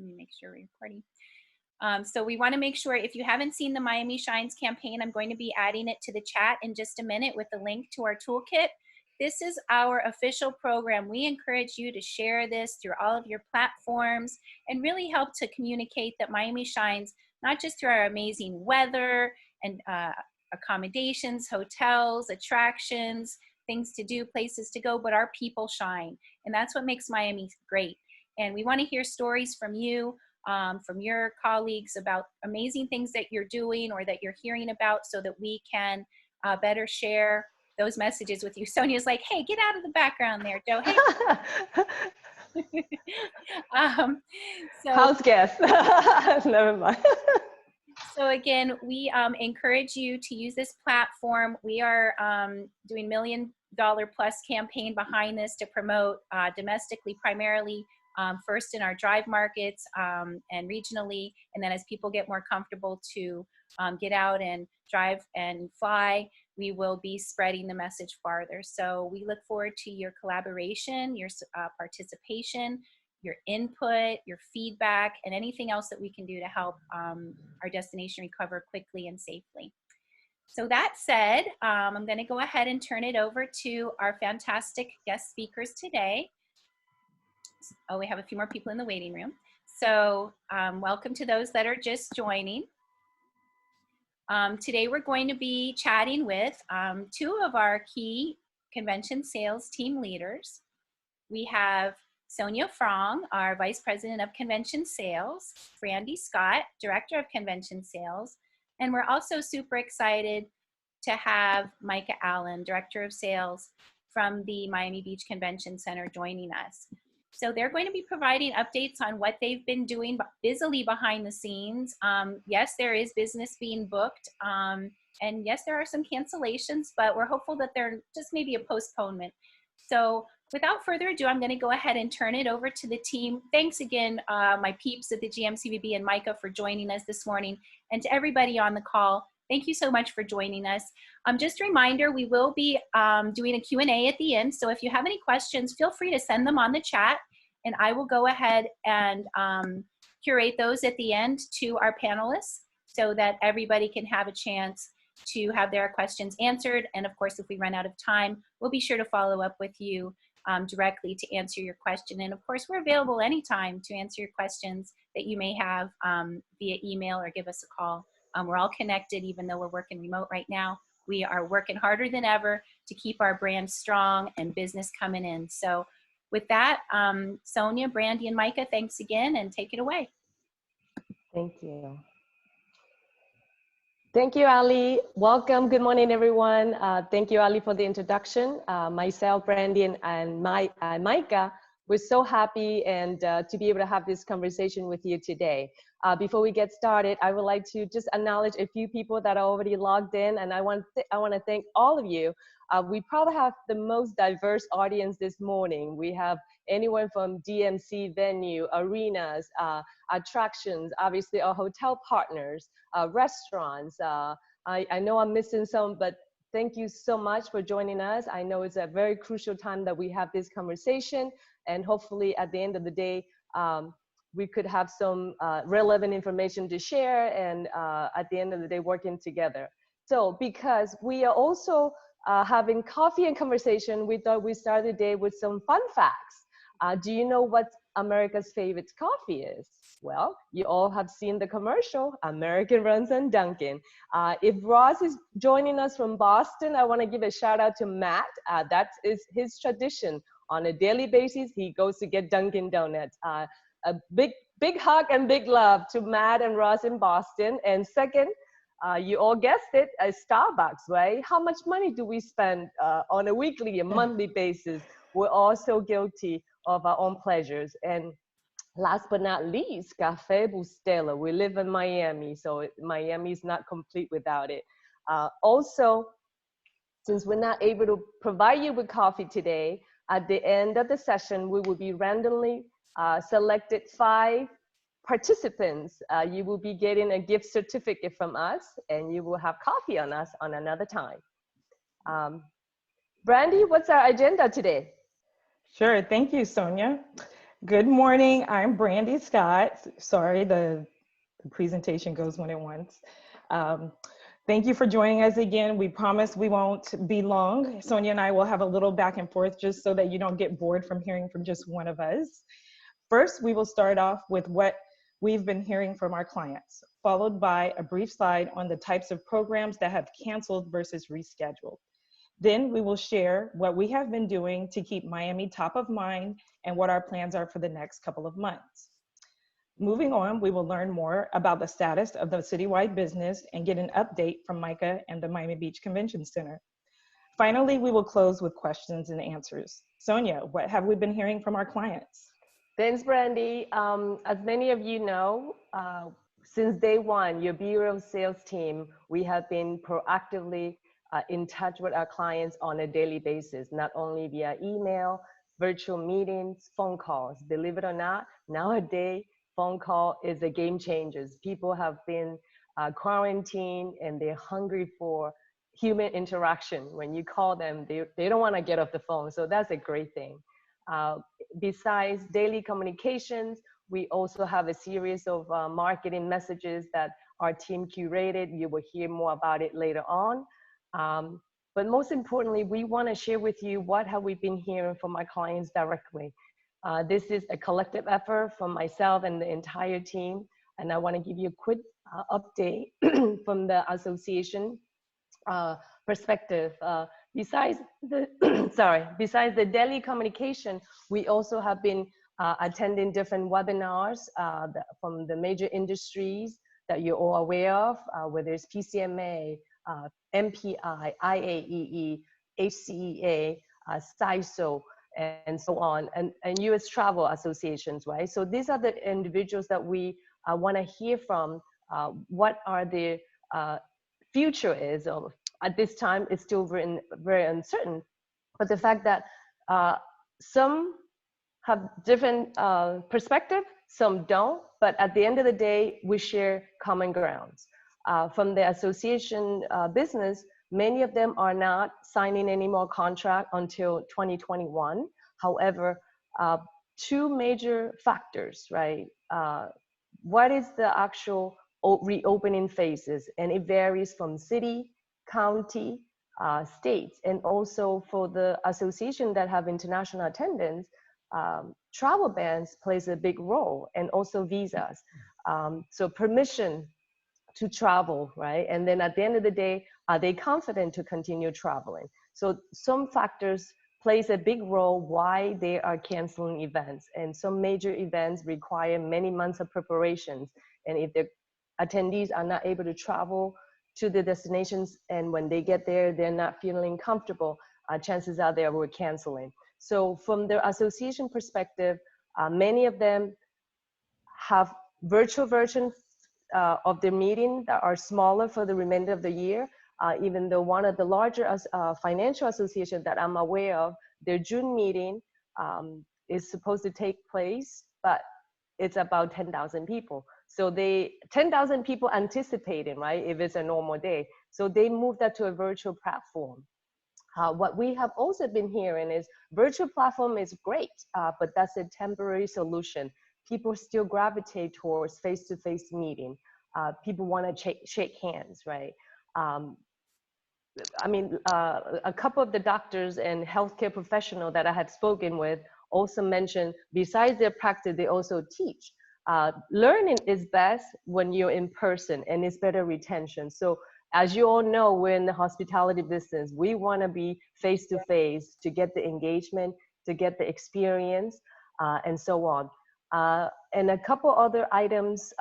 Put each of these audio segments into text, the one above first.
Let me make sure we're recording. So we want to make sure, if you haven't seen the Miami Shines campaign, I'm going to be adding it to the chat in just a minute with the link to our toolkit. This is our official program. We encourage you to share this through all of your platforms and really help to communicate that Miami shines, not just through our amazing weather and accommodations, hotels, attractions, things to do, places to go, but our people shine. And that's what makes Miami great. And we want to hear stories from you, from your colleagues about amazing things that you're doing or that you're hearing about, so that we can better share those messages with you. Sonia's like, hey, get out of the background there, Joe. Hey. House guest. Never mind. So again, we encourage you to use this platform. We are doing $1 million plus campaign behind this to promote domestically, primarily, first in our drive markets and regionally, and then as people get more comfortable to get out and drive and fly, we will be spreading the message farther. So we look forward to your collaboration, your participation, your input, your feedback, and anything else that we can do to help our destination recover quickly and safely. So that said, I'm going to go ahead and turn it over to our fantastic guest speakers today. Oh, we have a few more people in the waiting room. So welcome to those that are just joining. Today we're going to be chatting with two of our key convention sales team leaders. We have Sonia Fong, our Vice President of Convention Sales, Brandi Scott, Director of Convention Sales, and we're also super excited to have Micah Allen, Director of Sales from the Miami Beach Convention Center, joining us. So they're going to be providing updates on what they've been doing busily behind the scenes. Yes, there is business being booked, and yes, there are some cancellations, but we're hopeful that they're just maybe a postponement. So without further ado, I'm going to go ahead and turn it over to the team. Thanks again, my peeps at the GMCVB and Micah, for joining us this morning, and to everybody on the call. Thank you so much for joining us. Just a reminder, we will be doing a Q&A at the end. So if you have any questions, feel free to send them on the chat, and I will go ahead and curate those at the end to our panelists so that everybody can have a chance to have their questions answered. And of course, if we run out of time, we'll be sure to follow up with you directly to answer your question. And of course, we're available anytime to answer your questions that you may have via email or give us a call. We're all connected, even though we're working remote right now. We are working harder than ever to keep our brand strong and business coming in. So with that, Sonia, Brandi, and Micah, thanks again, and take it away. Thank you. Thank you, Ali. Welcome. Good morning, everyone. Thank you, Ali, for the introduction. Myself, Brandi, and Micah, we're so happy and to be able to have this conversation with you today. Before we get started, I would like to just acknowledge a few people that are already logged in, and I want to thank all of you. We probably have the most diverse audience this morning. We have anyone from DMC venue, arenas, attractions, obviously our hotel partners, restaurants. I know I'm missing some, but thank you so much for joining us. I know it's a very crucial time that we have this conversation, and hopefully at the end of the day, we could have some relevant information to share, and at the end of the day, working together. So because we are also having coffee and conversation, we thought we'd start the day with some fun facts. Do you know what America's favorite coffee is? Well, you all have seen the commercial, American runs on Dunkin'. If Ross is joining us from Boston, I want to give a shout out to Matt. That is his tradition. On a daily basis, he goes to get Dunkin' Donuts. A big hug and big love to Matt and Ross in Boston. And second, you all guessed it, Starbucks, right? How much money do we spend on a weekly and monthly basis? We're all so guilty of our own pleasures. And last but not least, Café Bustelo. We live in Miami, so Miami is not complete without it. Also, since we're not able to provide you with coffee today, at the end of the session, we will be randomly selected 5 participants. You will be getting a gift certificate from us, and you will have coffee on us on another time. Brandi, what's our agenda today? Sure, thank you, Sonia. Good morning. I'm Brandi Scott. Sorry, the presentation goes when it wants. Um, Thank you for joining us again. We promise we won't be long. Sonia and I will have a little back and forth just so that you don't get bored from hearing from just one of us. First, we will start off with what we've been hearing from our clients, followed by a brief slide on the types of programs that have canceled versus rescheduled. Then we will share what we have been doing to keep Miami top of mind and what our plans are for the next couple of months. Moving on, we will learn more about the status of the citywide business and get an update from Micah and the Miami Beach Convention Center. Finally, we will close with questions and answers. Sonia, what have we been hearing from our clients? Thanks, Brandi. As many of you know, since day one, your Bureau of Sales team, we have been proactively in touch with our clients on a daily basis, not only via email, virtual meetings, phone calls. Believe it or not, nowadays, phone call is a game changer. People have been quarantined and they're hungry for human interaction. When you call them, they don't want to get off the phone. So that's a great thing. Besides daily communications, we also have a series of marketing messages that our team curated. You will hear more about it later on. But most importantly, we want to share with you what have we been hearing from our clients directly. This is a collective effort from myself and the entire team. And I want to give you a quick update from the association perspective. Besides the besides the daily communication, we also have been attending different webinars from the major industries that you're all aware of, whether it's PCMA, MPI, IAEE, HCEA, CISO, and so on, and U.S. travel associations, right? So these are the individuals that we want to hear from. What are the future is of at this time is still very uncertain, but the fact that some have different perspective, some don't, but at the end of the day, we share common grounds. From the association business, many of them are not signing any more contract until 2021. However, two major factors, right? What is the actual reopening phases? And it varies from city, county, states, and also for the association that have international attendance, travel bans plays a big role, and also visas. So permission to travel, right? And then at the end of the day, are they confident to continue traveling? So some factors plays a big role why they are canceling events. And some major events require many months of preparations. And if the attendees are not able to travel to the destinations, and when they get there, they're not feeling comfortable, chances are they were canceling. So from the association perspective, many of them have virtual versions of their meeting that are smaller for the remainder of the year, even though one of the larger financial associations that I'm aware of, their June meeting is supposed to take place, but it's about 10,000 people. So 10,000 people anticipating, right, if it's a normal day. So they moved that to a virtual platform. What we have also been hearing is virtual platform is great, but that's a temporary solution. People still gravitate towards face-to-face meeting. People want to shake hands, right? I mean, a couple of the doctors and healthcare professionals that I have spoken with also mentioned, besides their practice, they also teach. Learning is best when you're in person, and it's better retention. So as you all know, we're in the hospitality business. We want to be face-to-face to get the engagement, to get the experience, and so on. And a couple other items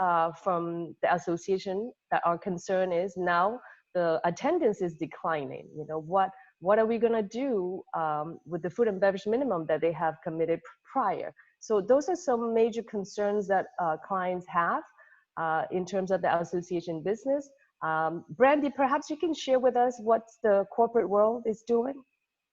from the association that our concern is now the attendance is declining. You know, what are we gonna do with the food and beverage minimum that they have committed prior? So those are some major concerns that clients have in terms of the association business. Brandi, perhaps you can share with us what the corporate world is doing?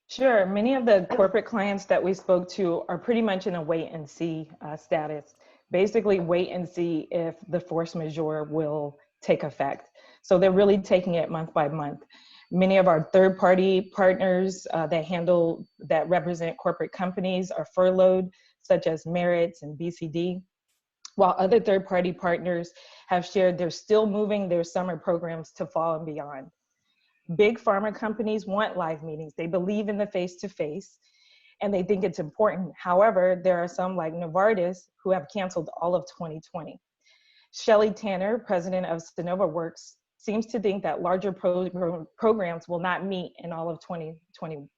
Sure. Many of the corporate clients that we spoke to are pretty much in a wait and see status. Basically, wait and see if the force majeure will take effect. So they're really taking it month by month. Many of our third-party partners that represent corporate companies are furloughed. such as Merritt's and BCD, while other third-party partners have shared they're still moving their summer programs to fall and beyond. Big pharma companies want live meetings. They believe in the face-to-face, and they think it's important. However, there are some like Novartis who have canceled all of 2020. Shelley Tanner, president of Sonova Works, seems to think that larger programs will not meet in all of 2020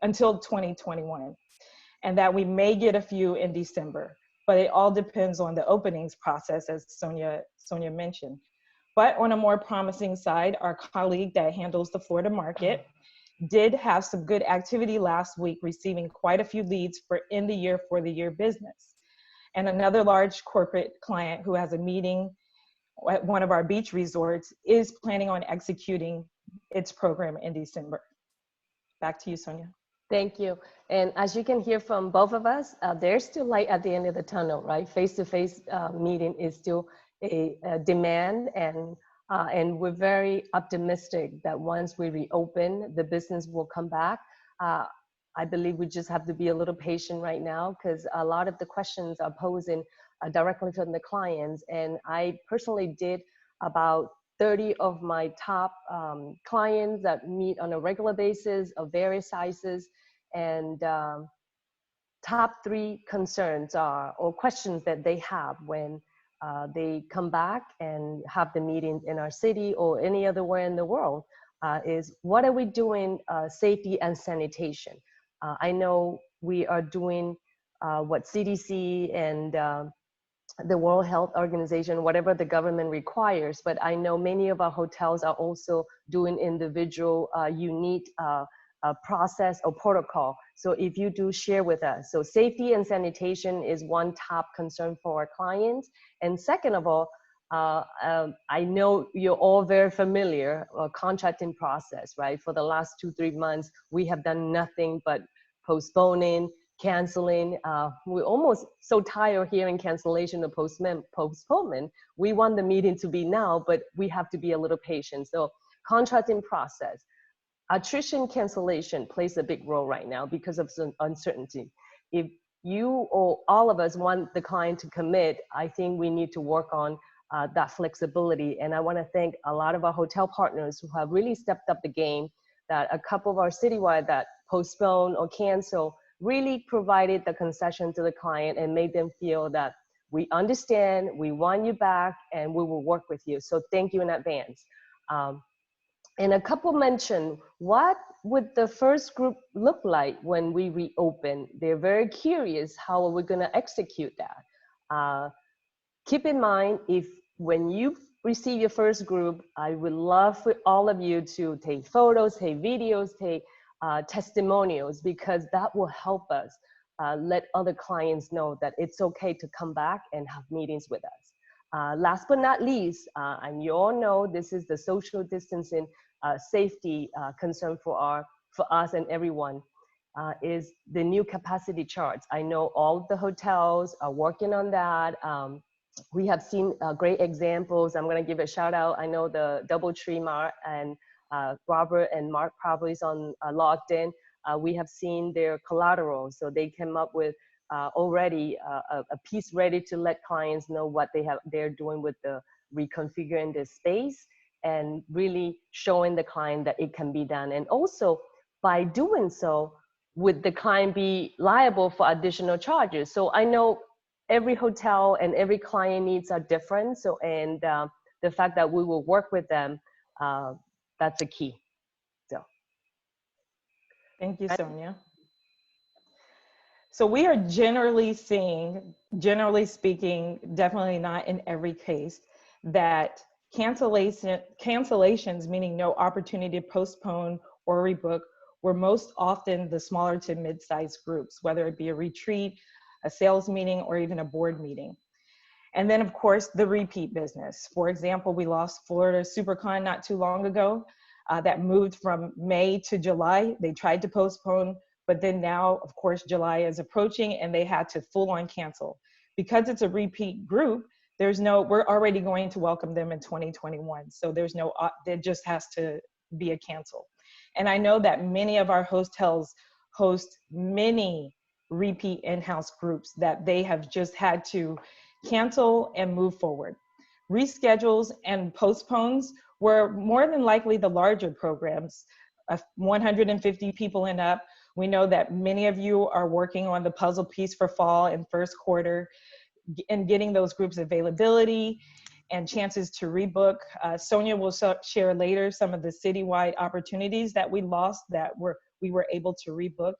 until 2021, and that we may get a few in December. But it all depends on the openings process, as Sonia mentioned. But on a more promising side, our colleague that handles the Florida market did have some good activity last week, receiving quite a few leads for for the year business. And another large corporate client who has a meeting at one of our beach resorts is planning on executing its program in December. Back to you, Sonia. Thank you. And as you can hear from both of us, there's still light at the end of the tunnel, right? Face-to-face meeting is still a demand, and we're very optimistic that once we reopen, the business will come back. I believe we just have to be a little patient right now, because a lot of the questions are posing directly from the clients. And I personally did about 30 of my top clients that meet on a regular basis of various sizes, and top 3 concerns are, or questions that they have when they come back and have the meeting in our city or any other where in the world, is what are we doing safety and sanitation? I know we are doing what CDC and the World Health Organization, whatever the government requires, but I know many of our hotels are also doing individual unique process or protocol. So if you do share with us. So safety and sanitation is one top concern for our clients. And second of all, I know you're all very familiar contracting process, right? For the last 2-3 months, we have done nothing but postponing, canceling. We're almost so tired hearing cancellation or postponement. We want the meeting to be now, but we have to be a little patient. So contracting process. Attrition cancellation plays a big role right now because of some uncertainty. If you or all of us want the client to commit, I think we need to work on that flexibility. And I want to thank a lot of our hotel partners who have really stepped up the game, that a couple of our citywide that postpone or cancel really provided the concession to the client and made them feel that we understand, we want you back, and we will work with you. So thank you in advance. And a couple mentioned, what would the first group look like when we reopen? They're very curious, how are we gonna execute that? Keep in mind, when you receive your first group, I would love for all of you to take photos, take videos, take testimonials, because that will help us let other clients know that it's okay to come back and have meetings with us. Last but not least, and you all know this is the social distancing safety concern for us and everyone, is the new capacity charts. I know all the hotels are working on that. We have seen great examples. I'm gonna give a shout out. I know the DoubleTree Mart and Robert and Mark probably is on logged in. We have seen their collateral. So they came up with already a piece ready to let clients know what they're doing with the reconfiguring the space, and really showing the client that it can be done. And also by doing so, would the client be liable for additional charges? So I know every hotel and every client needs are different. So, and the fact that we will work with them, that's a key. So. Thank you, Sonia. So we are generally seeing, generally speaking, definitely not in every case, that cancellations, meaning no opportunity to postpone or rebook, were most often the smaller to mid-sized groups, whether it be a retreat, a sales meeting, or even a board meeting. And then of course, the repeat business. For example, we lost Florida SuperCon not too long ago. That moved from May to July. They tried to postpone, but then now, of course, July is approaching and they had to full on cancel. Because it's a repeat group, we're already going to welcome them in 2021. So there just has to be a cancel. And I know that many of our hotels host many repeat in-house groups that they have just had to cancel and move forward. Reschedules and postpones were more than likely the larger programs, 150 people and up. We know that many of you are working on the puzzle piece for fall and first quarter and getting those groups availability and chances to rebook. Sonia will share later some of the citywide opportunities that we lost that we were able to rebook.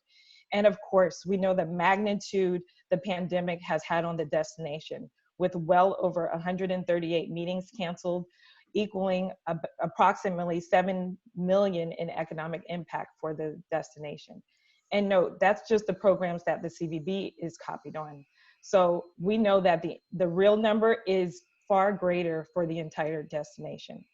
And of course, we know the magnitude the pandemic has had on the destination, with well over 138 meetings canceled, equaling approximately 7 million in economic impact for the destination. And note, that's just the programs that the CVB is copied on. So we know that the real number is far greater for the entire destination.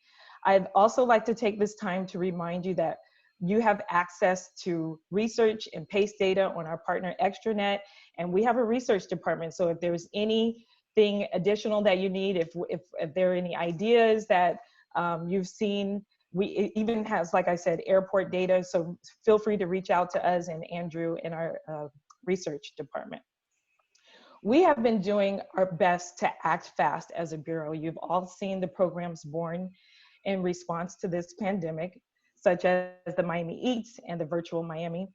I'd also like to take this time to remind you that you have access to research and PACE data on our partner Extranet, and we have a research department. So if there's anything additional that you need, if there are any ideas that you've seen, it even has, like I said, airport data. So feel free to reach out to us and Andrew in our research department. We have been doing our best to act fast as a bureau. You've all seen the programs born in response to this pandemic, such as the Miami Eats and the virtual Miami.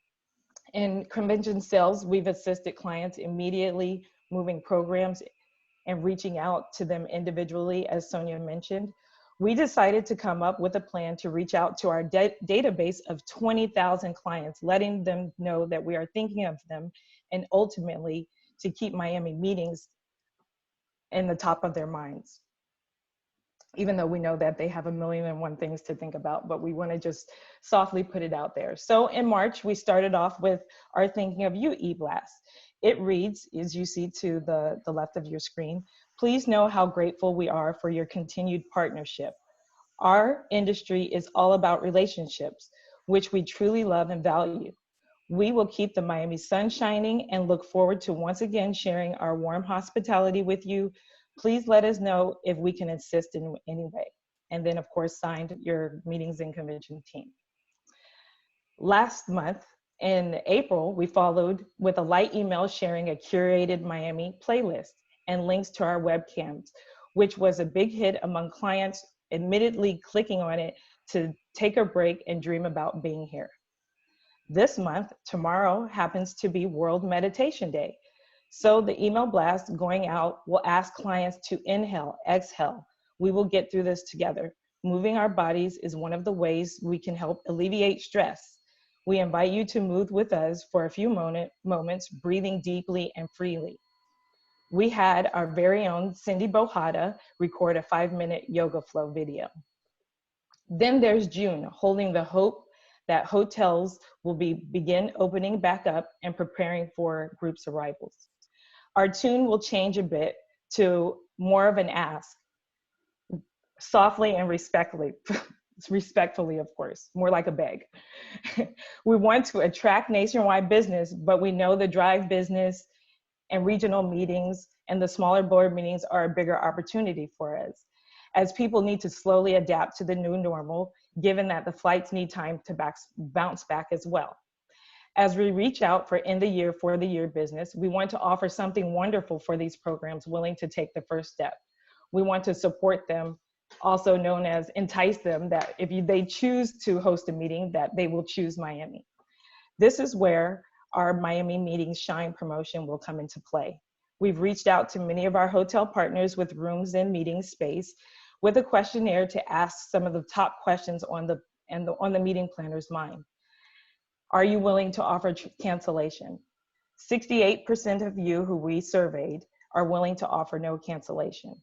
In convention sales, we've assisted clients immediately moving programs and reaching out to them individually, as Sonia mentioned. We decided to come up with a plan to reach out to our database of 20,000 clients, letting them know that we are thinking of them, and ultimately to keep Miami meetings in the top of their minds, even though we know that they have 1,000,001 things to think about, but we want to just softly put it out there. So in March, we started off with our Thinking of You Eblast. It reads, as you see to the left of your screen, please know how grateful we are for your continued partnership. Our industry is all about relationships, which we truly love and value. We will keep the Miami sun shining and look forward to once again sharing our warm hospitality with you. Please let us know if we can assist in any way. And then, of course, signed your meetings and convention team. Last month, in April, we followed with a light email sharing a curated Miami playlist and links to our webcams, which was a big hit among clients, admittedly clicking on it to take a break and dream about being here. This month, tomorrow, happens to be World Meditation Day. So the email blast going out will ask clients to inhale, exhale. We will get through this together. Moving our bodies is one of the ways we can help alleviate stress. We invite you to move with us for a few moments, breathing deeply and freely. We had our very own Cindy Bohada record a 5-minute yoga flow video. Then there's June, holding the hope that hotels will begin opening back up and preparing for groups' arrivals. Our tune will change a bit to more of an ask, softly and respectfully, of course, more like a beg. We want to attract nationwide business, but we know the drive business and regional meetings and the smaller board meetings are a bigger opportunity for us, as people need to slowly adapt to the new normal, given that the flights need time to bounce back as well. As we reach out for for the year business, we want to offer something wonderful for these programs willing to take the first step. We want to support them, also known as entice them, that if they choose to host a meeting, that they will choose Miami. This is where our Miami Meetings Shine promotion will come into play. We've reached out to many of our hotel partners with rooms and meeting space with a questionnaire to ask some of the top questions on the meeting planner's mind. Are you willing to offer cancellation? 68% of you who we surveyed are willing to offer no cancellation.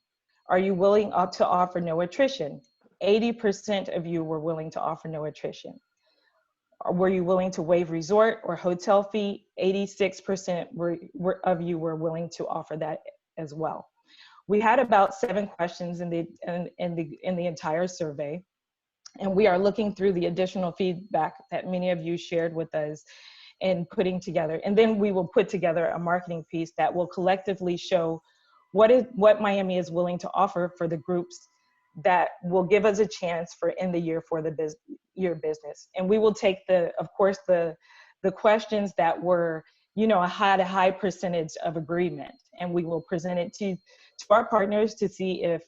Are you willing to offer no attrition? 80% of you were willing to offer no attrition. Were you willing to waive resort or hotel fee? 86% of you were willing to offer that as well. We had about 7 questions in the entire survey, and we are looking through the additional feedback that many of you shared with us and putting together. And then we will put together a marketing piece that will collectively show what Miami is willing to offer for the groups that will give us a chance for in the year for the year business. And we will take of course, the questions that were, had a high percentage of agreement, and we will present it to our partners to see if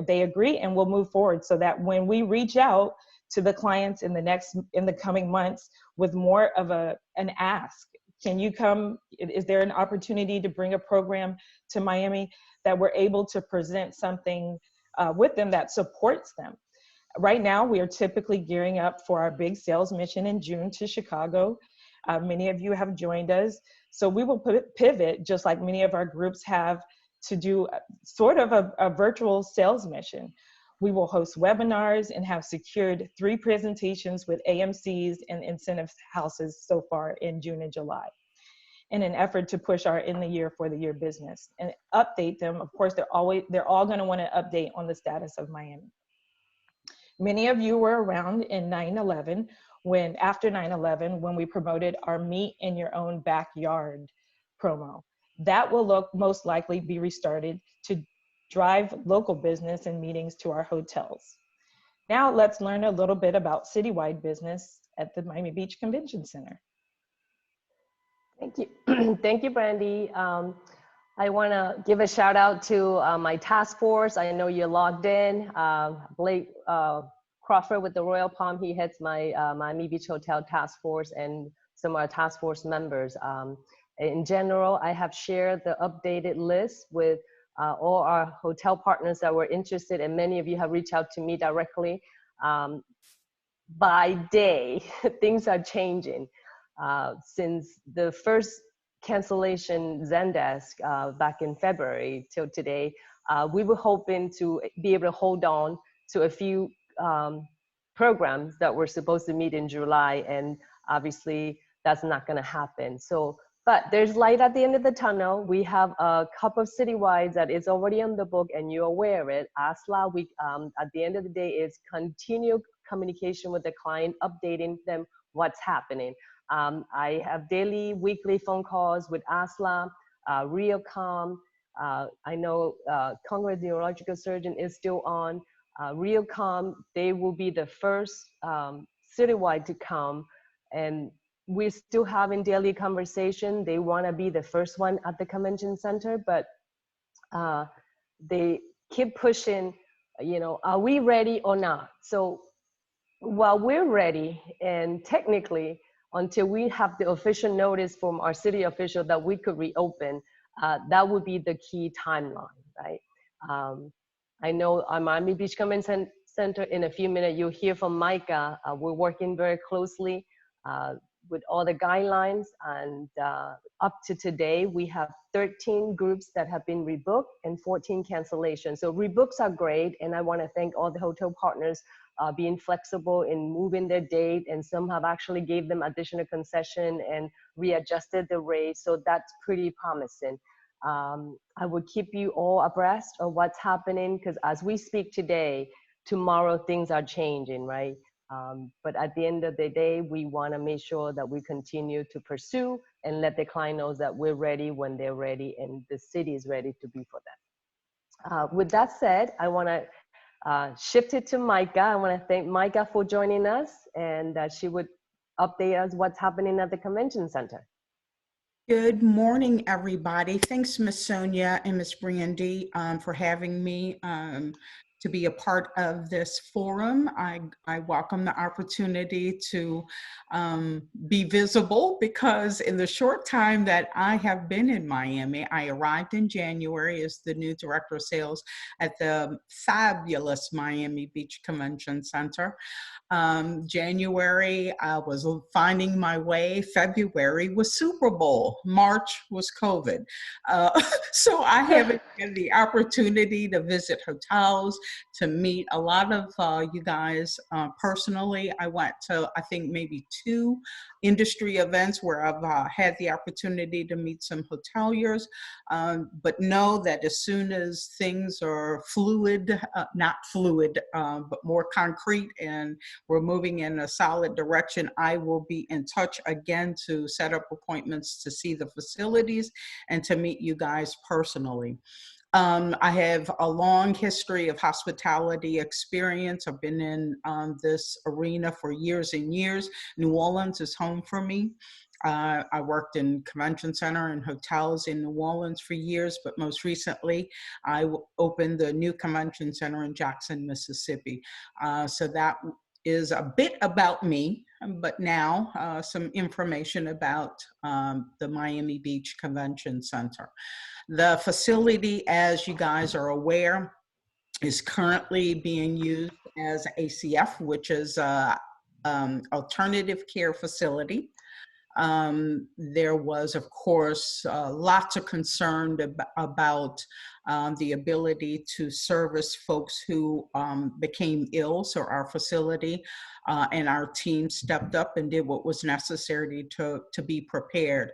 they agree, and we'll move forward so that when we reach out to the clients in the coming months with more of an ask, can you come? Is there an opportunity to bring a program to Miami, that we're able to present something with them that supports them? Right now, we are typically gearing up for our big sales mission in June to Chicago. Many of you have joined us. So we will pivot, just like many of our groups have, to do sort of a virtual sales mission. We will host webinars and have secured 3 presentations with AMCs and incentive houses so far in June and July, in an effort to push our in the year for the year business and update them. Of course, they're all going to want to update on the status of Miami. Many of you were around in after 9/11, when we promoted our Meet in Your Own Backyard promo. That will most likely be restarted to drive local business and meetings to our hotels. Now let's learn a little bit about citywide business at the Miami Beach Convention Center. Thank you. Thank you, Brandi. I want to give a shout out to my task force. I know you're logged in. Blake Crawford with the Royal Palm, he heads my Miami Beach Hotel task force, and some of our task force members. In general, I have shared the updated list with all our hotel partners that were interested, and many of you have reached out to me directly. By day, things are changing. Since the first cancellation Zendesk back in February till today, we were hoping to be able to hold on to a few programs that were supposed to meet in July, and obviously that's not going to happen. But there's light at the end of the tunnel. We have a couple of citywides that is already on the book, and you're aware of it. ASLA, at the end of the day, is continued communication with the client, updating them what's happening. I have daily, weekly phone calls with ASLA, Realcom. I know Congress Neurological Surgeon is still on. Realcom, they will be the first citywide to come, and we're still having daily conversation. They want to be the first one at the convention center, but they keep pushing, are we ready or not? So while we're ready, and technically, until we have the official notice from our city official that we could reopen, that would be the key timeline, right? I know our Miami Beach Convention Center, in a few minutes, you'll hear from Micah. We're working very closely with all the guidelines, and up to today, we have 13 groups that have been rebooked and 14 cancellations. So rebooks are great, and I want to thank all the hotel partners being flexible in moving their date, and some have actually gave them additional concession and readjusted the rate, so that's pretty promising. I will keep you all abreast of what's happening, because as we speak today, tomorrow things are changing, right? But at the end of the day, we want to make sure that we continue to pursue and let the client know that we're ready when they're ready, and the city is ready to be for them. With that said, I want to shift it to Micah. I want to thank Micah for joining us, and she would update us what's happening at the convention center. Good morning, everybody. Thanks, Ms. Sonia and Ms. Brandi, for having me to be a part of this forum. I welcome the opportunity to be visible, because in the short time that I have been in Miami, I arrived in January as the new Director of Sales at the fabulous Miami Beach Convention Center. January, I was finding my way. February was Super Bowl. March was COVID. So I haven't had the opportunity to visit hotels, to meet a lot of you guys personally. I went to, I think, maybe 2 industry events where I've had the opportunity to meet some hoteliers, but know that as soon as things are fluid, not fluid, but more concrete, and we're moving in a solid direction, I will be in touch again to set up appointments to see the facilities and to meet you guys personally. I have a long history of hospitality experience. I've been in this arena for years and years. New Orleans is home for me. I worked in convention center and hotels in New Orleans for years, but most recently I opened the new convention center in Jackson, Mississippi. So that is a bit about me, but now some information about the Miami Beach Convention Center. The facility, as you guys are aware, is currently being used as ACF, which is alternative care facility. There was, of course, lots of concern about the ability to service folks who became ill. So our facility and our team stepped up and did what was necessary to be prepared.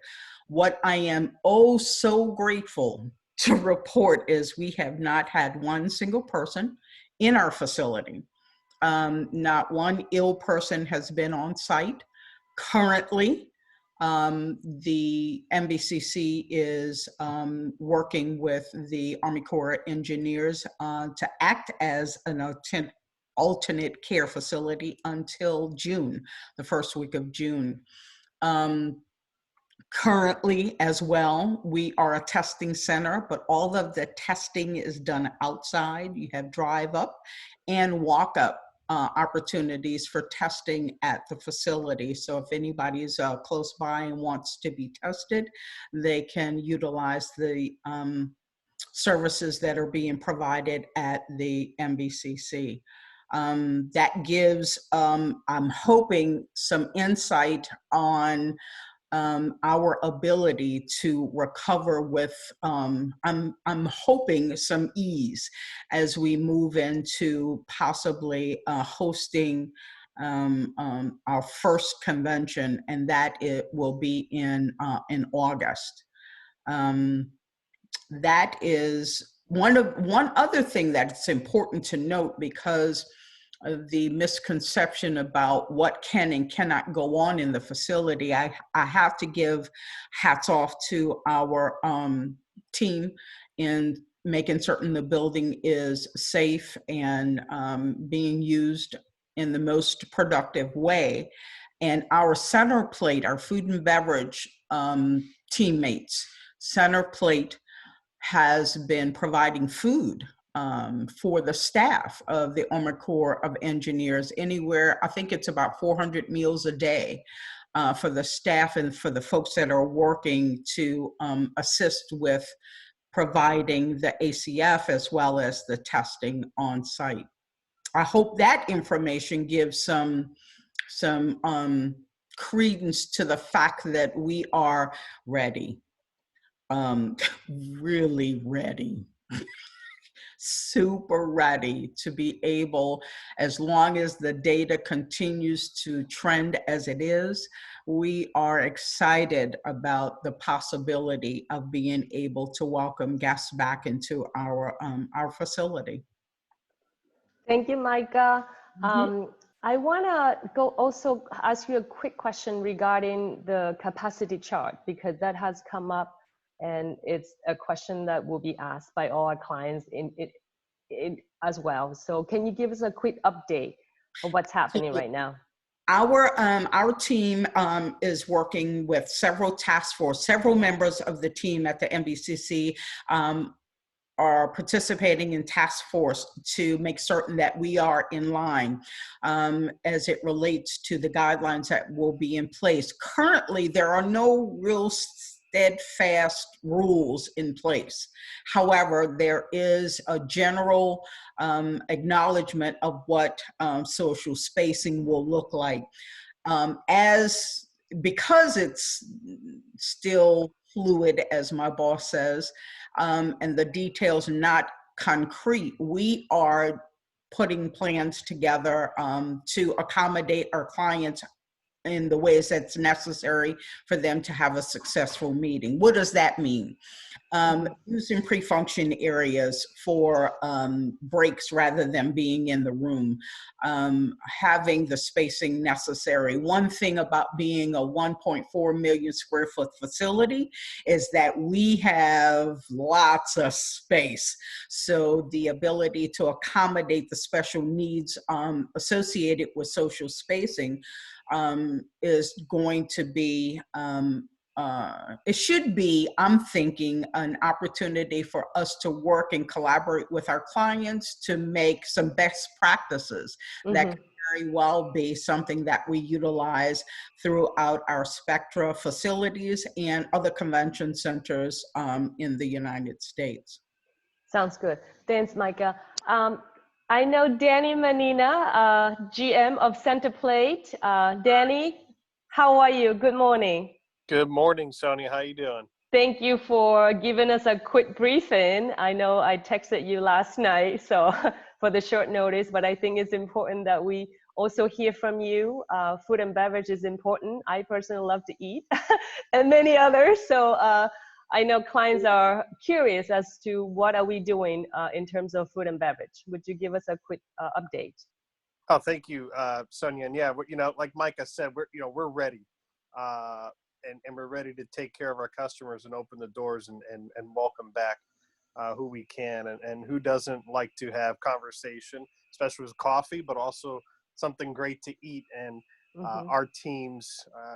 What I am oh so grateful to report is we have not had one single person in our facility. Not one ill person has been on site. Currently, the MVCC is working with the Army Corps of Engineers to act as an alternate care facility until June, the first week of June. Currently as well, we are a testing center, but all of the testing is done outside. You have drive up and walk up opportunities for testing at the facility. So if anybody's close by and wants to be tested, they can utilize the services that are being provided at the MVCC. That gives, I'm hoping, some insight on our ability to recover with, I'm hoping, some ease as we move into possibly hosting our first convention, and that it will be in August. That is one other thing that's important to note, because of the misconception about what can and cannot go on in the facility. I have to give hats off to our team in making certain the building is safe and being used in the most productive way. And our Centerplate, our food and beverage teammates, Centerplate has been providing food for the staff of the Army Corps of Engineers, anywhere, I think it's about 400 meals a day for the staff and for the folks that are working to assist with providing the ACF as well as the testing on site. I hope that information gives some credence to the fact that we are ready, really ready. Super ready to be able, as long as the data continues to trend as it is, we are excited about the possibility of being able to welcome guests back into our facility. Thank you, Micah. I want to go also ask you a quick question regarding the capacity chart, because that has come up and it's a question that will be asked by all our clients in as well. So can you give us a quick update of what's happening right now? Our team is working with several task force. Several members of the team at the MVCC are participating in task force to make certain that we are in line as it relates to the guidelines that will be in place. Currently, there are no real steadfast rules in place. However, there is a general acknowledgement of what social spacing will look like. Because it's still fluid, as my boss says, and the details not concrete, we are putting plans together to accommodate our clients in the ways that's necessary for them to have a successful meeting. What does that mean? Using pre-function areas for breaks rather than being in the room, having the spacing necessary. One thing about being a 1.4 million square foot facility is that we have lots of space. So the ability to accommodate the special needs associated with social spacing is going to be, it should be, I'm thinking, an opportunity for us to work and collaborate with our clients to make some best practices that Mhm. can very well be something that we utilize throughout our Spectra facilities and other convention centers in the United States. Sounds good. Thanks, Micah. I know Danny Manina, GM of Centerplate. Danny, how are you? Good morning. Good morning, Sonia. How you doing? Thank you for giving us a quick briefing. I know I texted you last night, so for the short notice, but I think it's important that we also hear from you. Food and beverage is important. I personally love to eat and many others. So I know clients are curious as to what are we doing in terms of food and beverage. Would you give us a quick update? Oh, thank you, Sonia. And yeah, you know, like Micah said, we're ready. And we're ready to take care of our customers and open the doors and welcome back who we can, and who doesn't like to have conversation, especially with coffee, but also something great to eat. And our teams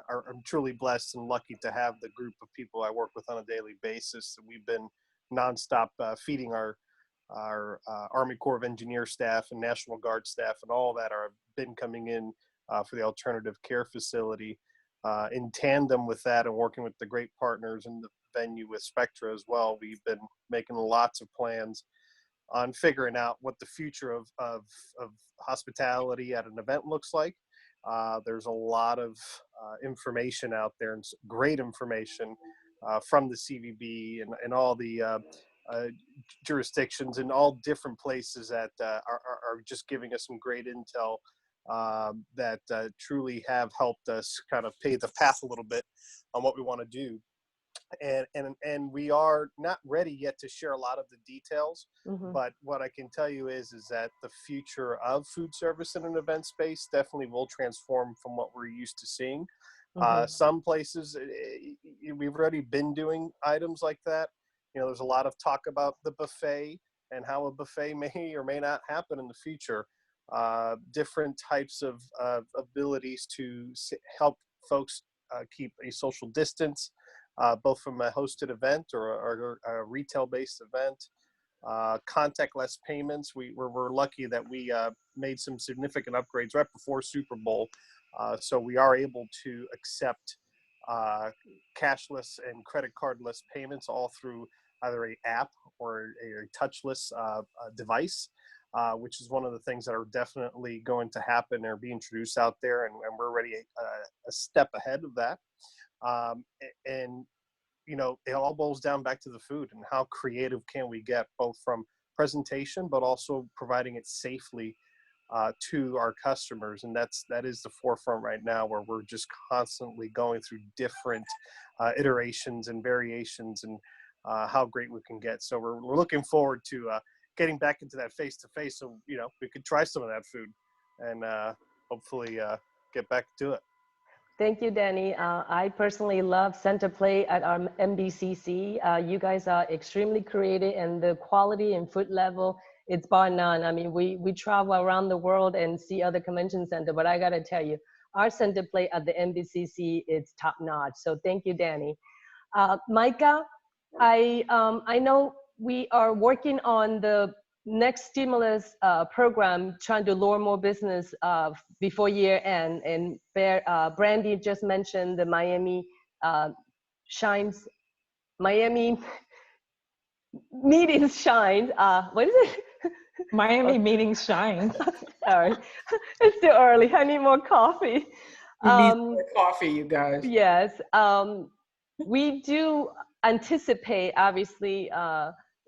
are truly blessed and lucky to have the group of people I work with on a daily basis. We've been nonstop feeding our Army Corps of Engineer staff and National Guard staff and all that are been coming in for the alternative care facility. In tandem with that and working with the great partners in the venue with Spectra as well, we've been making lots of plans on figuring out what the future of hospitality at an event looks like. There's a lot of information out there, and great information from the CVB and all the jurisdictions in all different places that are just giving us some great intel that truly have helped us kind of pave the path a little bit on what we want to do. And we are not ready yet to share a lot of the details, but what I can tell you is that the future of food service in an event space definitely will transform from what we're used to seeing. Some places we've already been doing items like that. You know, there's a lot of talk about the buffet and how a buffet may or may not happen in the future. Different types of abilities to help folks keep a social distance, both from a hosted event or a retail-based event. Contactless payments. We're lucky that we made some significant upgrades right before Super Bowl, so we are able to accept cashless and credit cardless payments all through either a app or a touchless device. Which is one of the things that are definitely going to happen or be introduced out there, and we're already a step ahead of that. And you know, it all boils down back to the food and how creative can we get, both from presentation but also providing it safely to our customers. And that is the forefront right now, where we're just constantly going through different iterations and variations and how great we can get. So we're looking forward to getting back into that face-to-face, so you know we could try some of that food and hopefully get back to it. Thank you, Danny. I personally love Centerplate at our MVCC. You guys are extremely creative, and the quality and food level, it's bar none. I mean, we travel around the world and see other convention center, but I gotta tell you, our Centerplate at the MVCC is top notch. So thank you, Danny. Micah, I know we are working on the next stimulus program, trying to lure more business before year end. And Brandi just mentioned the Miami Meetings Shine. What is it? Miami Meetings Shine. Sorry, it's too early. I need more coffee. We need more coffee, you guys. Yes. We do anticipate, obviously,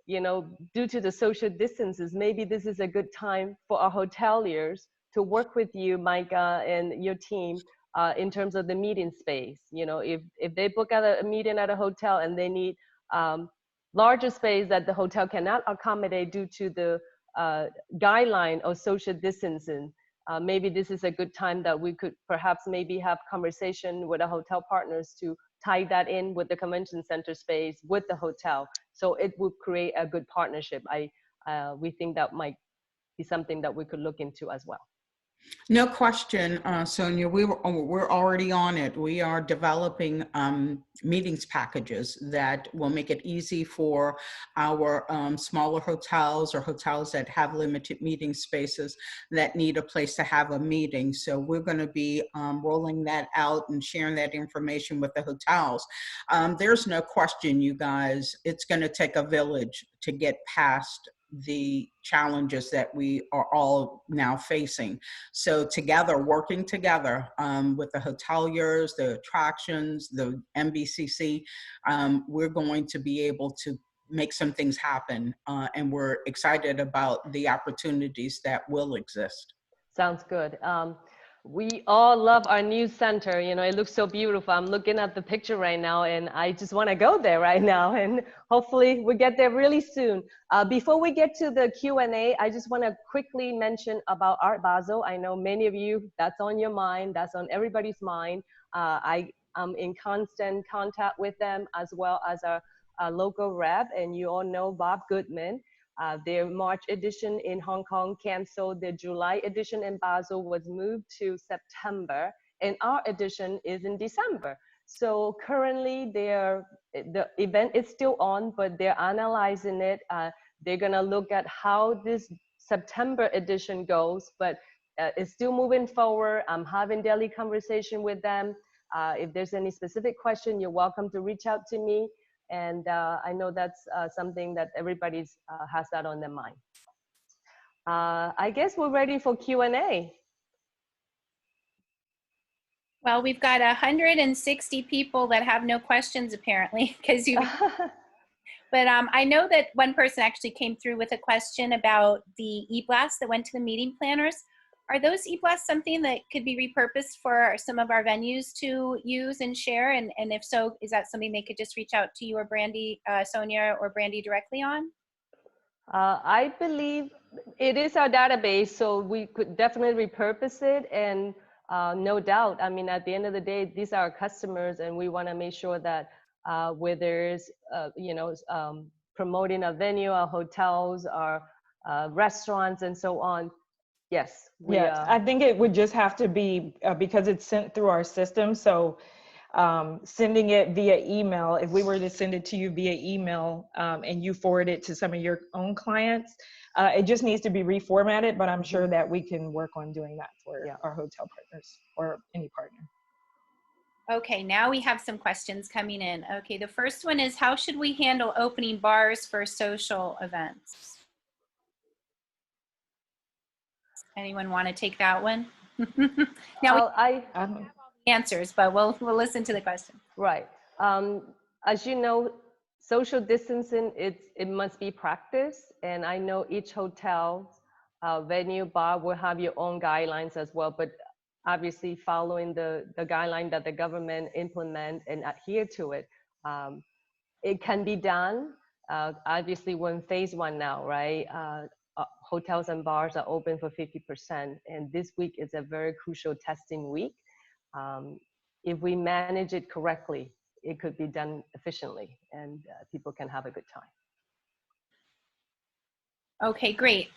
you know, due to the social distances, maybe this is a good time for our hoteliers to work with you, Micah, and your team in terms of the meeting space. You know, if they book at a meeting at a hotel and they need larger space that the hotel cannot accommodate due to the guideline of social distancing, maybe this is a good time that we could perhaps maybe have conversation with our hotel partners to tie that in with the convention center space with the hotel. So it would create a good partnership. We think that might be something that we could look into as well. No question, Sonia. We're already on it. We are developing meetings packages that will make it easy for our smaller hotels or hotels that have limited meeting spaces that need a place to have a meeting. So we're going to be rolling that out and sharing that information with the hotels. There's no question, you guys, it's going to take a village to get past the challenges that we are all now facing. So together, working together with the hoteliers, the attractions, the MVCC, we're going to be able to make some things happen. And we're excited about the opportunities that will exist. Sounds good. We all love our new center. You know, it looks so beautiful. I'm looking at the picture right now, and I just want to go there right now. And hopefully we get there really soon. Before we get to the Q&A, I just want to quickly mention about Art Basel. I know many of you, that's on your mind. That's on everybody's mind. I am in constant contact with them, as well as our local rep. And you all know Bob Goodman. Their March edition in Hong Kong canceled. The July edition in Basel was moved to September, and our edition is in December. So currently, the event is still on, but they're analyzing it. They're gonna look at how this September edition goes, but it's still moving forward. I'm having daily conversation with them. If there's any specific question, you're welcome to reach out to me. And I know that's something that everybody's has that on their mind. I guess we're ready for Q&A. Well, we've got 160 people that have no questions apparently, because you. But I know that one person actually came through with a question about the Eblast that went to the meeting planners. Are those Eblast something that could be repurposed for some of our venues to use and share? And if so, is that something they could just reach out to you or Brandi, Sonia or Brandi directly on? I believe it is our database, so we could definitely repurpose it. And no doubt, I mean, at the end of the day, these are our customers, and we want to make sure that where there's, you know, promoting a venue, our hotels, our restaurants, and so on. Yes. Yes, I think it would just have to be because it's sent through our system. So sending it via email, if we were to send it to you via email and you forward it to some of your own clients, it just needs to be reformatted, but I'm sure that we can work on doing that for our hotel partners or any partner. Okay, now we have some questions coming in. Okay, the first one is, how should we handle opening bars for social events? Anyone want to take that one? Now I have all the answers, but we'll listen to the question. Right. As you know, social distancing, it must be practiced. And I know each hotel, venue, bar will have your own guidelines as well, but obviously following the guideline that the government implement and adhere to it. It can be done. Obviously, we're in phase 1 now, right? Hotels and bars are open for 50%. And this week is a very crucial testing week. If we manage it correctly, it could be done efficiently, and people can have a good time. Okay, great.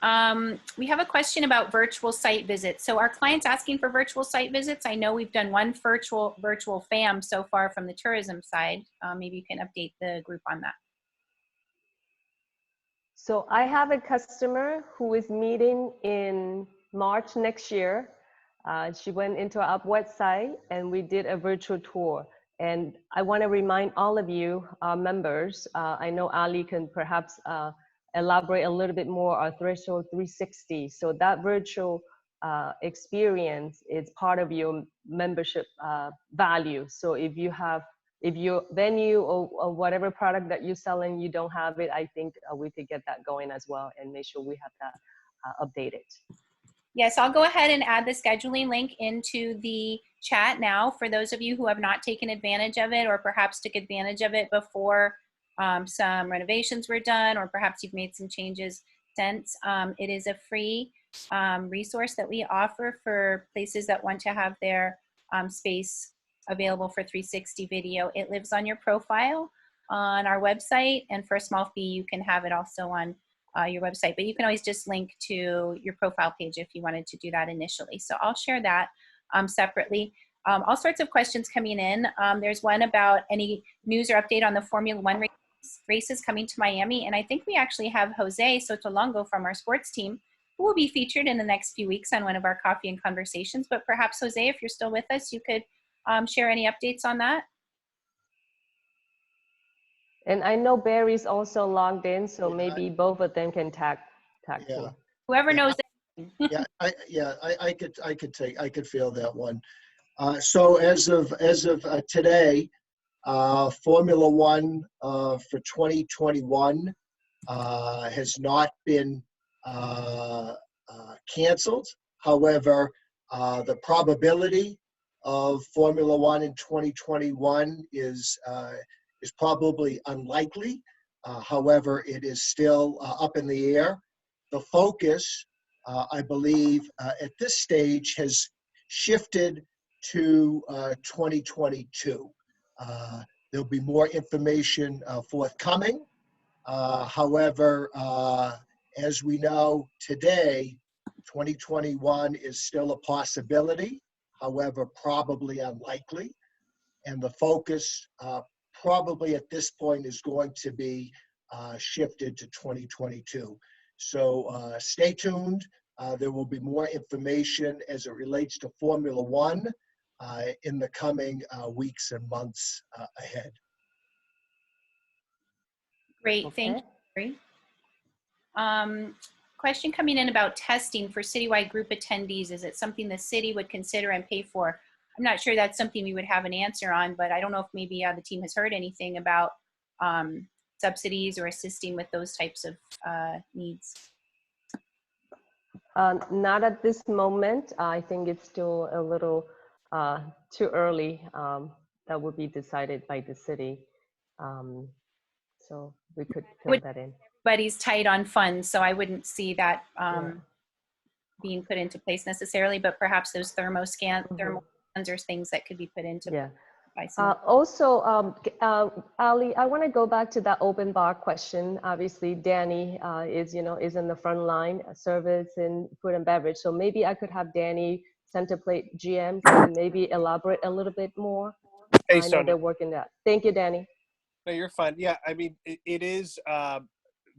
We have a question about virtual site visits. So our clients asking for virtual site visits. I know we've done one virtual FAM so far from the tourism side. Maybe you can update the group on that. So I have a customer who is meeting in March next year. She went into our website and we did a virtual tour. And I want to remind all of you, our members, I know Ali can perhaps elaborate a little bit more, our Threshold 360. So that virtual experience is part of your membership value. So if your venue or whatever product that you're selling, you don't have it, I think we could get that going as well and make sure we have that updated. Yes, I'll go ahead and add the scheduling link into the chat now for those of you who have not taken advantage of it, or perhaps took advantage of it before some renovations were done, or perhaps you've made some changes since. It is a free resource that we offer for places that want to have their space available for 360 video. It lives on your profile on our website, and for a small fee, you can have it also on your website, but you can always just link to your profile page if you wanted to do that initially. So I'll share that separately. All sorts of questions coming in. There's one about any news or update on the Formula One races coming to Miami. And I think we actually have Jose Sotolongo from our sports team who will be featured in the next few weeks on one of our Coffee and Conversations. But perhaps, Jose, if you're still with us, you could share any updates on that. And I know Barry's also logged in, so Yeah, maybe both of them can tag Yeah. team. Whoever knows it. I could feel that one. So as of today, Formula One for 2021 has not been canceled. However, the probability of Formula One in 2021 is probably unlikely. However, it is still up in the air. The focus, I believe, at this stage has shifted to 2022. There'll be more information forthcoming. However, as we know today, 2021 is still a possibility, however, probably unlikely. And the focus probably at this point is going to be shifted to 2022. So stay tuned. There will be more information as it relates to Formula One in the coming weeks and months ahead. Great, Okay. thank you, Barry. Question coming in about testing for citywide group attendees. Is it something the city would consider and pay for? I'm not sure that's something we would have an answer on, but I don't know if maybe the team has heard anything about subsidies or assisting with those types of needs. Not at this moment. I think it's still a little too early. That would be decided by the city. So we could fill that in. But he's tight on funds, so I wouldn't see that Yeah. being put into place necessarily, but perhaps those thermal scans or things that could be put into Yeah. by some. Also, Ali, I want to go back to that open bar question. Obviously, Danny is in the front line, service and food and beverage. So maybe I could have Danny, Centerplate GM, can maybe elaborate a little bit more. Hey, I know Sonia. they're working that. Thank you, Danny. No, you're fine. Yeah, I mean, it is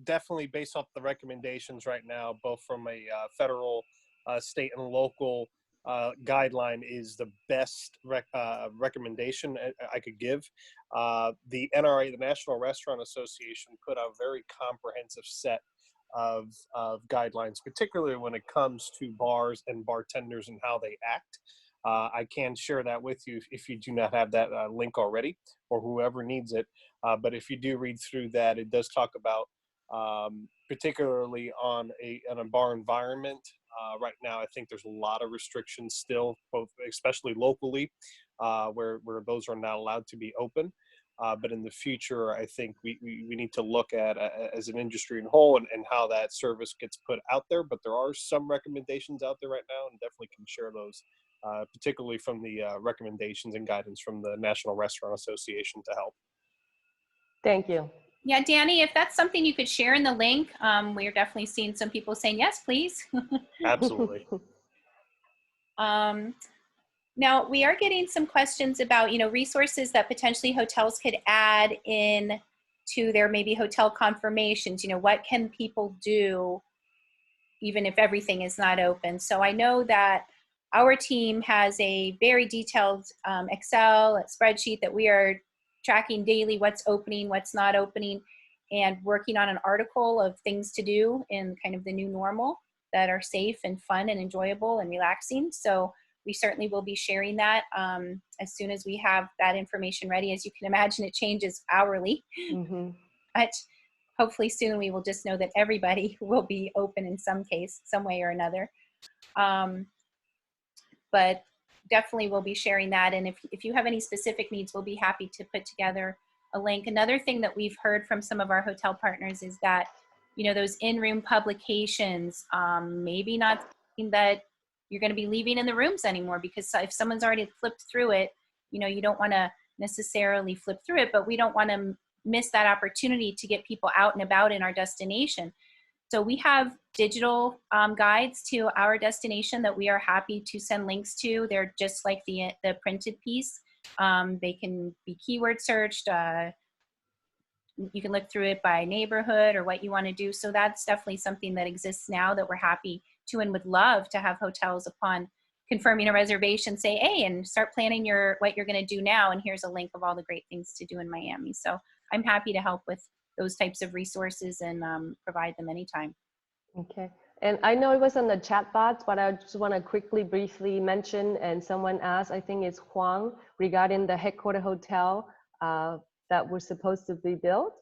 definitely based off the recommendations right now, both from a federal, state, and local guideline is the best recommendation I could give. The NRA, the National Restaurant Association, put out a very comprehensive set of guidelines, particularly when it comes to bars and bartenders and how they act. I can share that with you if you do not have that link already, or whoever needs it. But if you do read through that, it does talk about particularly on a bar environment. Right now, I think there's a lot of restrictions still, both especially locally, where those are not allowed to be open. But in the future, I think we need to look at as an industry in whole and how that service gets put out there. But there are some recommendations out there right now, and definitely can share those, particularly from the recommendations and guidance from the National Restaurant Association to help. Thank you. Yeah, Danny, if that's something you could share in the link, we're definitely seeing some people saying, yes, please. Absolutely. Now, we are getting some questions about, resources that potentially hotels could add in to their maybe hotel confirmations. What can people do even if everything is not open? So I know that our team has a very detailed Excel spreadsheet that we are tracking daily what's opening, what's not opening, and working on an article of things to do in kind of the new normal that are safe and fun and enjoyable and relaxing. So we certainly will be sharing that as soon as we have that information ready. As you can imagine, it changes hourly. But hopefully soon we will just know that everybody will be open in some case, some way or another. But definitely we'll be sharing that. And if you have any specific needs, we'll be happy to put together a link. Another thing that we've heard from some of our hotel partners is that, those in-room publications, maybe not something that you're going to be leaving in the rooms anymore, because if someone's already flipped through it, you don't want to necessarily flip through it, but we don't want to miss that opportunity to get people out and about in our destination. So we have digital guides to our destination that we are happy to send links to. They're just like the printed piece. They can be keyword searched. You can look through it by neighborhood or what you want to do. So that's definitely something that exists now that we're happy to and would love to have hotels upon confirming a reservation say, hey, and start planning what you're going to do now. And here's a link of all the great things to do in Miami. So I'm happy to help with those types of resources and provide them anytime. Okay. And I know it was on the chat box, but I just want to quickly, briefly mention, and someone asked, I think it's Fong, regarding the headquarter hotel that was supposed to be built.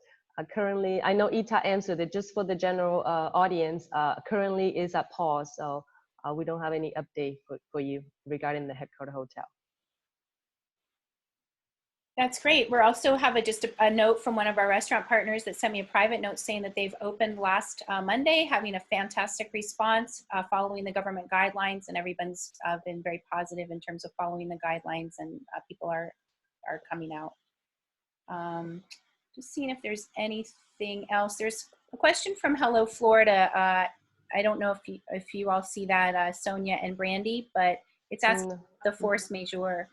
Currently, I know Ita answered it, just for the general audience, currently is at pause. So we don't have any update for you regarding the headquarter hotel. That's great. We also have just a note from one of our restaurant partners that sent me a private note saying that they've opened last Monday, having a fantastic response following the government guidelines, and everyone's been very positive in terms of following the guidelines, and people are coming out. Just seeing if there's anything else. There's a question from Hello Florida. I don't know if you all see that, Sonia and Brandi, but it's asking the force majeure.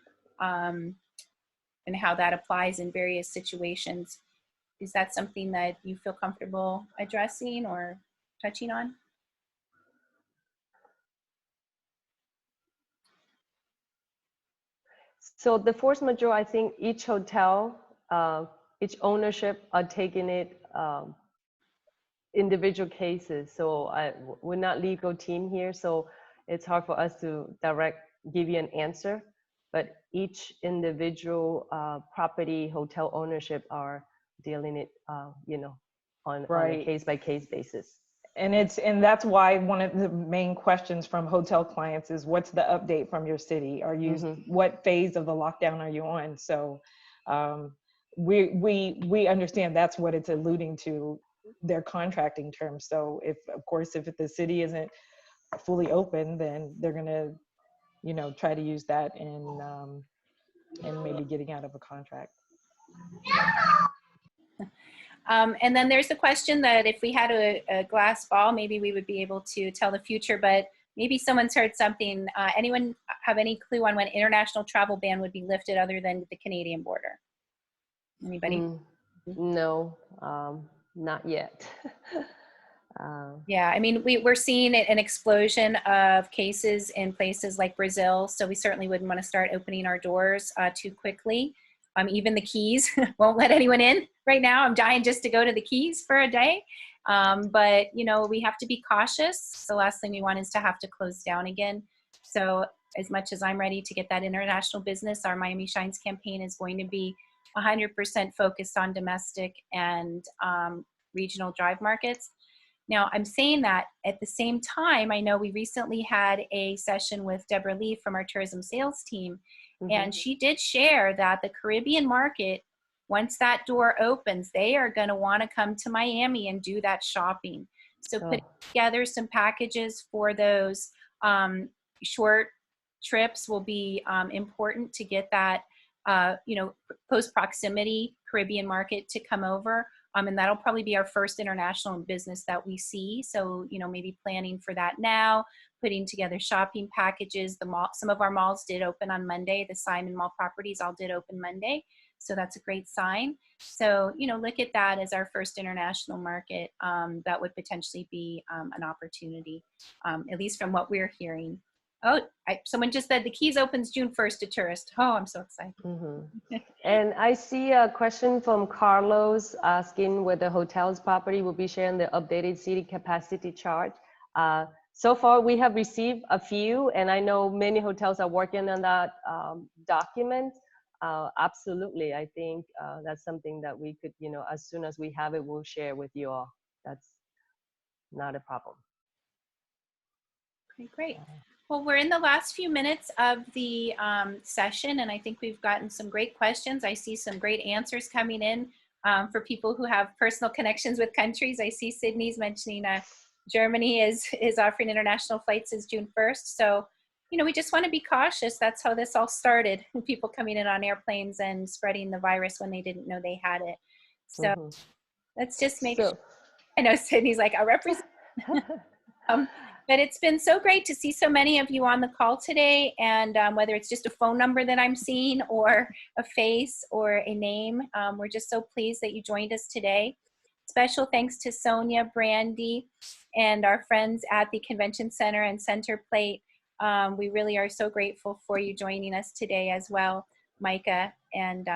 And how that applies in various situations. Is that something that you feel comfortable addressing or touching on? So the force majeure, I think each hotel, each ownership are taking it individual cases. So we're not legal team here, so it's hard for us to give you an answer. But each individual property hotel ownership are dealing it, on a case-by-case basis. And that's why one of the main questions from hotel clients is, what's the update from your city? Are you what phase of the lockdown are you on? So we understand that's what it's alluding to, their contracting terms. So if the city isn't fully open, then they're gonna try to use that and maybe getting out of a contract. And then there's the question that if we had a glass ball, maybe we would be able to tell the future, but maybe someone's heard something. Anyone have any clue on when international travel ban would be lifted other than the Canadian border? Anybody? No, not yet. Yeah, I mean, we're seeing an explosion of cases in places like Brazil, so we certainly wouldn't want to start opening our doors too quickly. Even the Keys won't let anyone in right now. I'm dying just to go to the Keys for a day. But, we have to be cautious. The last thing we want is to have to close down again. So as much as I'm ready to get that international business, our Miami Shines campaign is going to be 100% focused on domestic and regional drive markets. Now, I'm saying that at the same time, I know we recently had a session with Deborah Lee from our tourism sales team, and she did share that the Caribbean market, once that door opens, they are going to want to come to Miami and do that shopping. So putting together some packages for those short trips will be important to get that, close proximity Caribbean market to come over. And that'll probably be our first international business that we see. So, maybe planning for that now, putting together shopping packages. Some of our malls did open on Monday. The Simon Mall properties all did open Monday. So that's a great sign. So, look at that as our first international market. That would potentially be an opportunity, at least from what we're hearing. Oh, someone just said the Keys opens June 1st to tourists. Oh, I'm so excited. And I see a question from Carlos asking whether hotels property will be sharing the updated city capacity chart. So far, we have received a few, and I know many hotels are working on that document. Absolutely, I think that's something that we could, as soon as we have it, we'll share with you all. That's not a problem. Okay, great. Well, we're in the last few minutes of the session, and I think we've gotten some great questions. I see some great answers coming in for people who have personal connections with countries. I see Sydney's mentioning Germany is offering international flights as June 1st. So, we just want to be cautious. That's how this all started. People coming in on airplanes and spreading the virus when they didn't know they had it. So let's just make sure. I know Sydney's like, I represent But it's been so great to see so many of you on the call today, and whether it's just a phone number that I'm seeing or a face or a name, we're just so pleased that you joined us today. Special thanks to Sonia, Brandi, and our friends at the Convention Center and Centerplate. We really are so grateful for you joining us today as well, Micah. And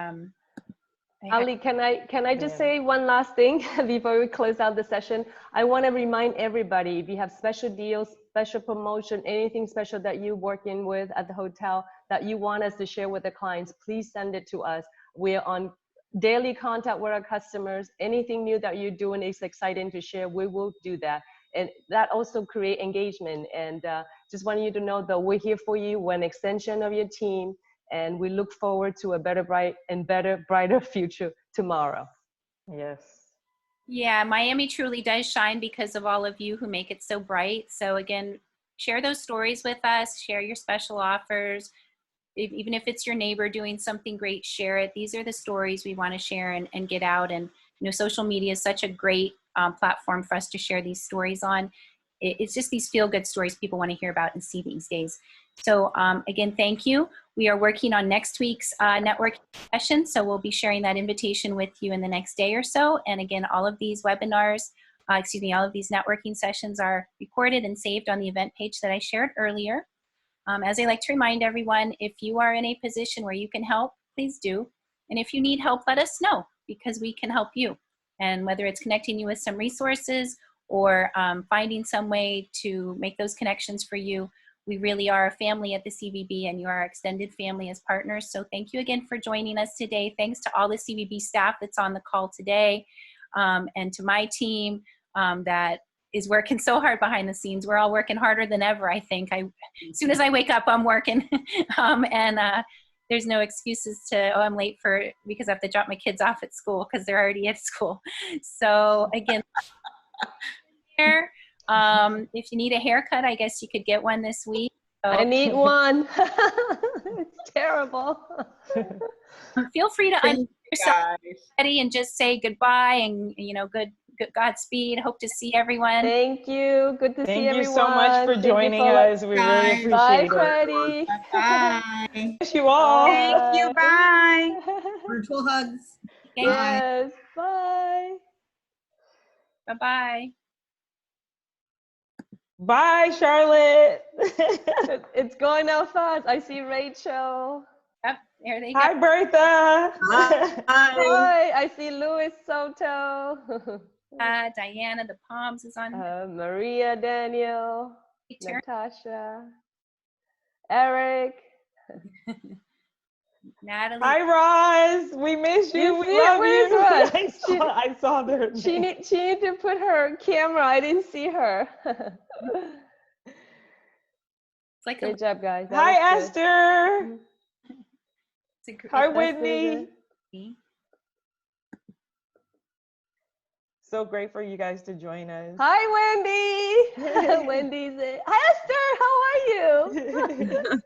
Ali, can I just say one last thing before we close out the session? I want to remind everybody, if you have special deals, special promotion, anything special that you're working with at the hotel that you want us to share with the clients, please send it to us. We're on daily contact with our customers. Anything new that you're doing is exciting to share, we will do that. And that also create engagement. And just want you to know that we're here for you. We're an extension of your team. And we look forward to a better, brighter future tomorrow. Yes. yeah, Miami truly does shine because of all of you who make it so bright. So again, share those stories with us, share your special offers. Even if it's your neighbor doing something great, share it. These are the stories we want to share and get out. And social media is such a great platform for us to share these stories on. It's just these feel-good stories people want to hear about and see these days. So again, thank you. We are working on next week's networking session, so we'll be sharing that invitation with you in the next day or so. And again, all of these webinars, all of these networking sessions are recorded and saved on the event page that I shared earlier. As I like to remind everyone, if you are in a position where you can help, please do. And if you need help, let us know, because we can help you. And whether it's connecting you with some resources or finding some way to make those connections for you, we really are a family at the CVB, and you are our extended family as partners. So thank you again for joining us today. Thanks to all the CVB staff that's on the call today, and to my team that is working so hard behind the scenes. We're all working harder than ever, I think. As soon as I wake up, I'm working. There's no excuses to, I'm late because I have to drop my kids off at school because they're already at school. So again, if you need a haircut, I guess you could get one this week. So, I need one. It's terrible. Feel free to unmute yourself and just say goodbye and good Godspeed. Hope to see everyone. Thank you. Good to see everyone. Thank you so much for joining us. We really appreciate Bye, it. Freddie. Bye. Miss you all. Thank you. Bye. Virtual hugs. Yes. Bye. Bye-bye. Bye, Charlotte. It's going out fast. I see Rachel. Yep, there they go. Hi, Bertha. Hi. I see Luis Soto. Diana, the Palms is on. Maria, Daniel, Turn. Natasha, Eric. Natalie. Hi, Roz. We miss you. We see love Where's you. Roz? I saw her. She need to put her camera. I didn't see her. It's like Good job, guys. That Hi, was good. Esther. Hi, That's Whitney. good. So great for you guys to join us. Hi, Wendy. Wendy's it. Hi, Esther. How are you?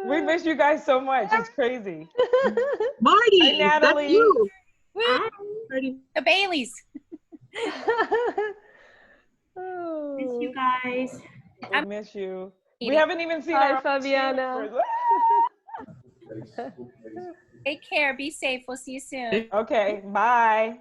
We miss you guys so much. It's crazy. Marty, Hi, Natalie. that's you. Hi. The Baileys. Miss you guys. We miss you. We haven't even seen Hi, our Fabiana. Take care. Be safe. We'll see you soon. Okay, bye.